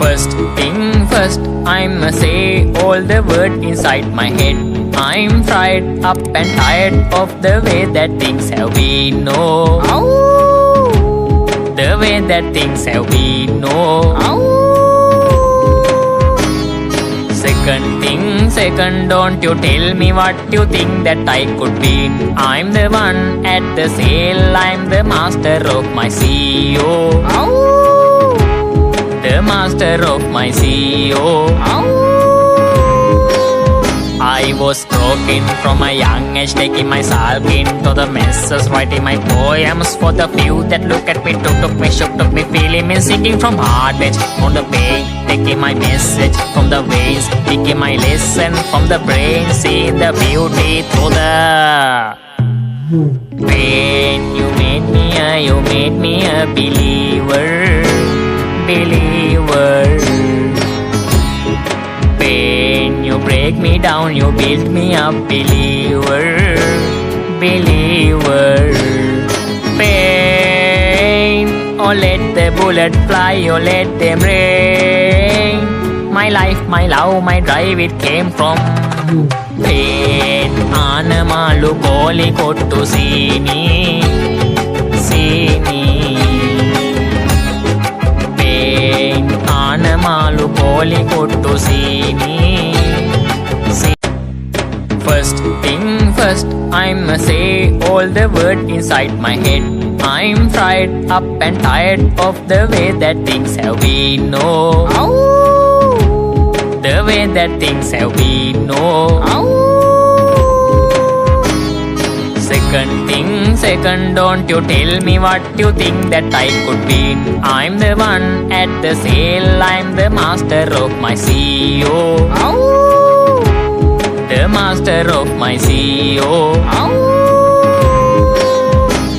First thing first, I'ma say all the words inside my head. I'm fried up and tired of the way that things have been. No, the way that things have been. No. Second thing second, don't you tell me what you think that I could be. I'm the one at the sail, I'm the master of my CEO. The master of my CEO. I was broken from a young age, taking myself into the messes, writing my poems for the few that look at me, took me, shook, took me, feeling me, singing from heart edge on the pain, taking my message from the veins, taking my lesson from the brain, see the beauty through the pain. You made me a believer. Pain, you break me down, you build me up, believer. Pain, oh let the bullet fly, oh let them rain. My life, my love, my drive, it came from pain. Anamalu koli kottu sini. Anamalu koli kottu sini. First thing first, I'ma say all the words inside my head. I'm fried up and tired of the way that things have been. No, the way that things have been. No. Second thing second, don't you tell me what you think that I could be. I'm the one at the sail, I'm the master of my CEO. The master of my CEO.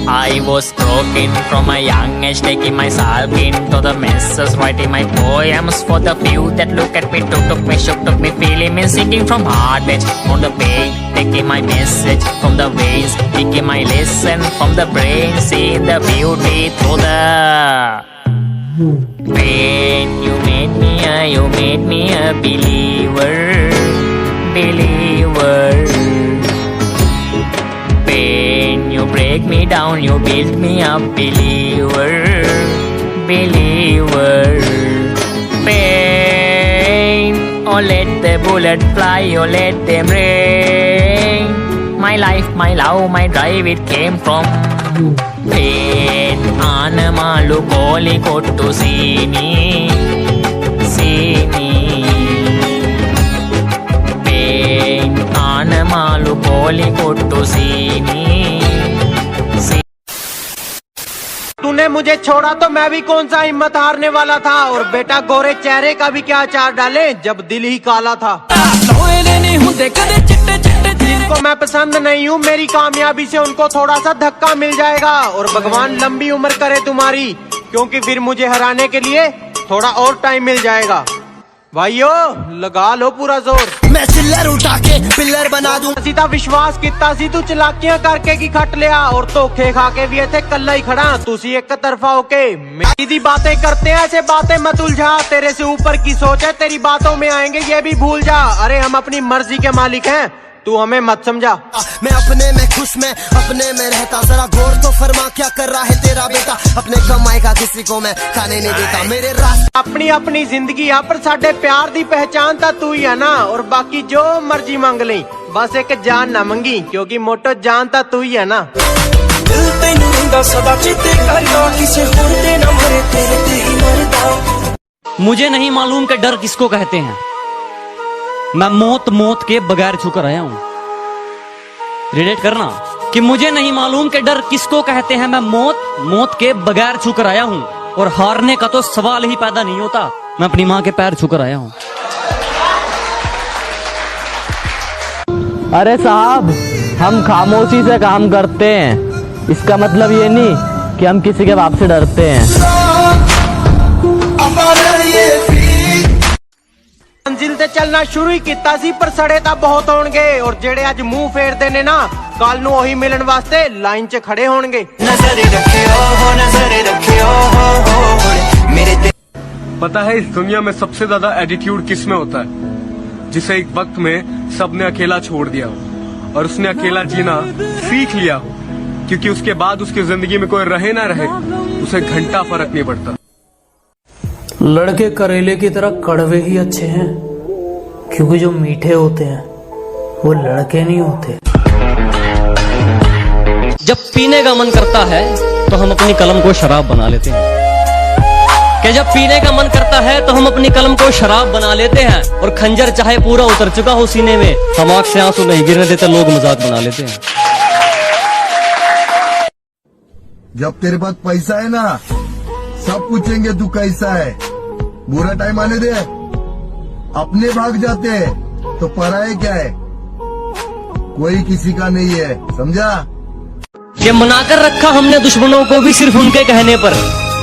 I was broken from a young age, taking myself into the messes, writing my poems for the few that look at me, took me, shook, took me, feeling me, singing from heart edge on the pain, taking my message from the veins, taking my lesson from the brain, see the beauty through the pain. You made me a believer. Pain, you break me down, you build me up, believer. Pain, oh let the bullet fly, oh let them rain. My life, my love, my drive, it came from pain. Anamalu koli kottu sini. Pain, anamalu koli kottu sini. तूने मुझे छोड़ा तो मैं भी कौन सा हिम्मत हारने वाला था। और बेटा गोरे चेहरे का भी क्या अचार डाले जब दिल ही काला था। जिनको मैं पसंद नहीं हूँ मेरी कामयाबी से उनको थोड़ा सा धक्का मिल जाएगा। और भगवान लंबी उम्र करे तुम्हारी, क्योंकि फिर मुझे हराने के लिए थोड़ा और टाइम मिल जाएगा। भाइयों लगा लो पूरा जोर, मैं चिल्लर उठा के पिल्लर बना दूं। सीधा विश्वास किता सी तू चलाकियां करके की खट लिया। और धोखे खा के भी इथे कल्ला ही खड़ा, तुसी एक तरफा होके सीधी बातें करते हैं। ऐसे बातें मत उलझा, तेरे से ऊपर की सोच है, तेरी बातों में आएंगे ये भी भूल जा। अरे हम अपनी मर्जी के मालिक हैं, तू हमें मत समझा। मैं अपने में खुश, मैं अपने में रहता। जरा गौर तो फरमा क्या कर रहा है तेरा बेटा। अपने कमाई का किसी को मैं खाने नहीं देता। मेरे रास्ते अपनी अपनी जिंदगी आ, पर साडे प्यार दी पहचान ता तू ही है ना। और बाकी जो मर्जी मांग ले, बस एक जान ना मंगी, क्योंकि मोटो जान ता तू ही है ना। दिल तैनू रंदा सदा चिते करदा, किसे होर दे ना मरे तेरे ते ही मरदा। मुझे नहीं मालूम कि डर किसको कहते हैं, मैं मौत के बगैर छूकर आया हूं। रिलेट करना कि मुझे नहीं मालूम कि डर किसको कहते हैं, मैं मौत के बगैर छूकर आया हूं। और हारने का तो सवाल ही पैदा नहीं होता, मैं अपनी मां के पैर छूकर आया हूं। अरे साहब, हम खामोशी से काम करते हैं, इसका मतलब ये नहीं कि हम किसी के बाप से डरते हैं। मंजिल ते चलना शुरू ही किता सी, पर सड़े ता बहुत होणगे। और जेड़े अज मुंह फेरदे ने ना, कल नूं ओही मिलन वास्ते लाइन च खड़े होणगे। नजर रखियो हो, नजर रखियो हो मेरे ते। पता है इस दुनिया में सबसे ज्यादा एटीट्यूड किस में होता है? जिसे एक वक्त में सबने अकेला छोड़ दिया हो और उसने अकेला जीना सीख लिया हो, क्योंकि उसके बाद उसकी जिंदगी में कोई रहे ना रहे उसे घंटा फर्क नहीं पड़ता। लड़के करेले की तरह कड़वे ही अच्छे हैं, क्योंकि जो मीठे होते हैं वो लड़के नहीं होते। जब पीने का मन करता है तो हम अपनी कलम को शराब बना लेते हैं। कि जब पीने का मन करता है तो हम अपनी कलम को शराब बना लेते हैं, और खंजर चाहे पूरा उतर चुका हो सीने में, हम आंख से आंसू नहीं गिरने देते, लोग मजाक बना लेते हैं। जब तेरे पास पैसा है ना, सब पूछेंगे तू कैसा है। बुरा टाइम आने दे, अपने भाग जाते हैं तो पराये क्या है, कोई किसी का नहीं है, समझा? कि मनाकर रखा हमने दुश्मनों को भी सिर्फ उनके कहने पर,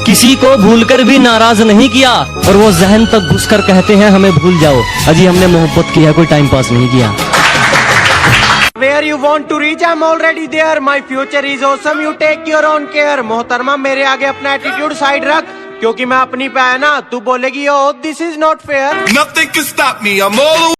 किसी को भूलकर भी नाराज नहीं किया, और वो जहन तक घुसकर कहते हैं हमें भूल जाओ। अजी हमने मोहब्बत की है, कोई टाइम पास नहीं किया। Where you want to reach, I'm already there. My future is awesome. You take your own care. मोहतरमा मेरे आगे अपना एटीट्यूड साइड रख, क्योंकि मैं अपनी पे है ना, तू बोलेगी oh this is not fair. Nothing can stop me. I'm all